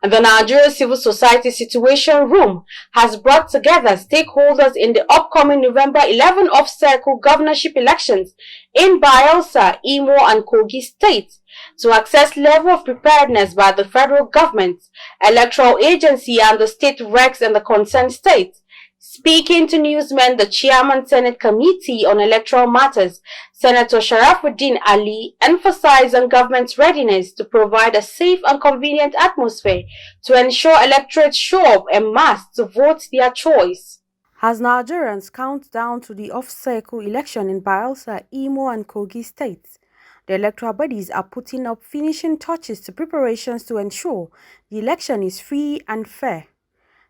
The Nigeria Civil Society Situation Room has brought together stakeholders in the upcoming November 11 off-cycle governorship elections in Bayelsa, Imo and Kogi states to assess level of preparedness by the federal government, electoral agency and the state regs in the concerned states. Speaking to newsmen, the Chairman Senate Committee on Electoral Matters, Senator Sharafuddin Ali, emphasized on government's readiness to provide a safe and convenient atmosphere to ensure electorates show up en masse to vote their choice. As Nigerians count down to the off-cycle election in Bayelsa, Imo and Kogi states, the electoral bodies are putting up finishing touches to preparations to ensure the election is free and fair.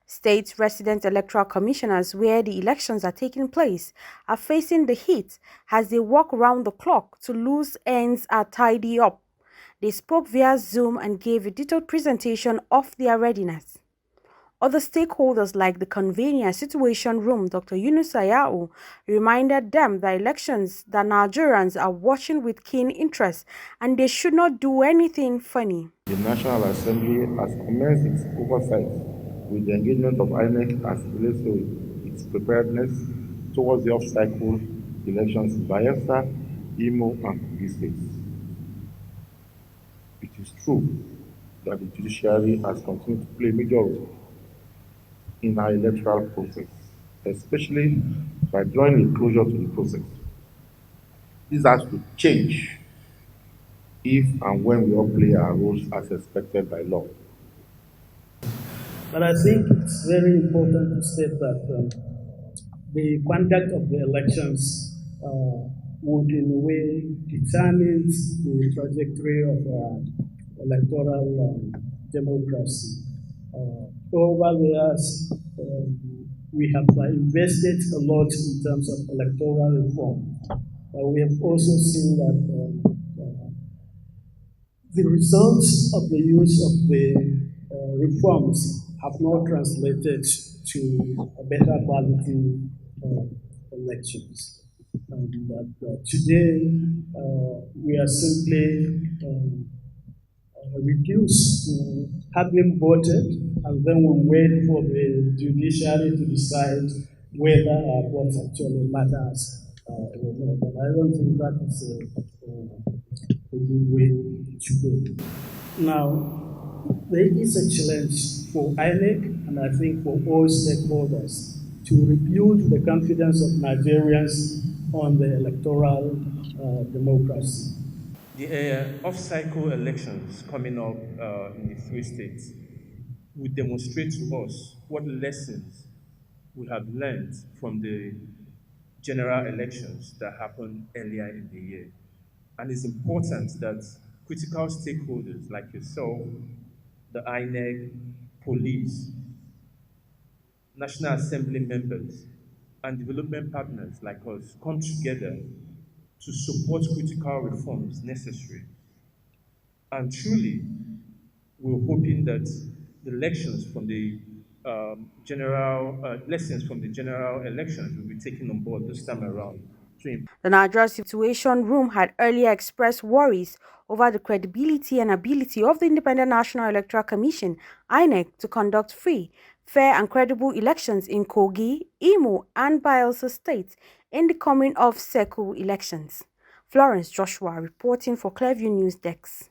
State resident electoral commissioners where the elections are taking place are facing the heat as they work round the clock to loose ends are tidy up. They spoke via Zoom and gave a detailed presentation of their readiness. Other stakeholders like the convener Situation Room, Dr. Yunus Ayao, reminded them that elections that Nigerians are watching with keen interest and they should not do anything funny. The National Assembly has commenced its oversight with the engagement of Inec as it relates to its preparedness towards the off-cycle elections in Bayelsa, Imo, and Kogi states. It is true that the judiciary has continued to play a major role in our electoral process, especially by drawing a closure to the process. This has to change if and when we all play our roles as expected by law. But I think it's very important to state that the conduct of the elections would in a way determine the trajectory of electoral democracy. Over the years, we have invested a lot in terms of electoral reform. We have also seen that the results of the use of the reforms have not translated to a better quality elections. And that today we are simply reduced to having voted, and then we wait for the judiciary to decide whether what actually matters or not. But I don't think that is a good way to go. Now, there is a challenge for Inec and I think for all stakeholders to rebuild the confidence of Nigerians on the electoral democracy. The off-cycle elections coming up in the three states will demonstrate to us what lessons we have learned from the general elections that happened earlier in the year. And it's important that critical stakeholders like yourself, the Inec, police, National Assembly members, and development partners like us come together to support critical reforms necessary. And truly, we're hoping that the elections from the lessons from the general elections will be taken on board this time around. The Nigeria Situation Room had earlier expressed worries over the credibility and ability of the Independent National Electoral Commission, INEC, to conduct free, fair and credible elections in Kogi, Imo and Bayelsa states in the coming off-cycle elections. Florence Joshua reporting for Clearview News Desk.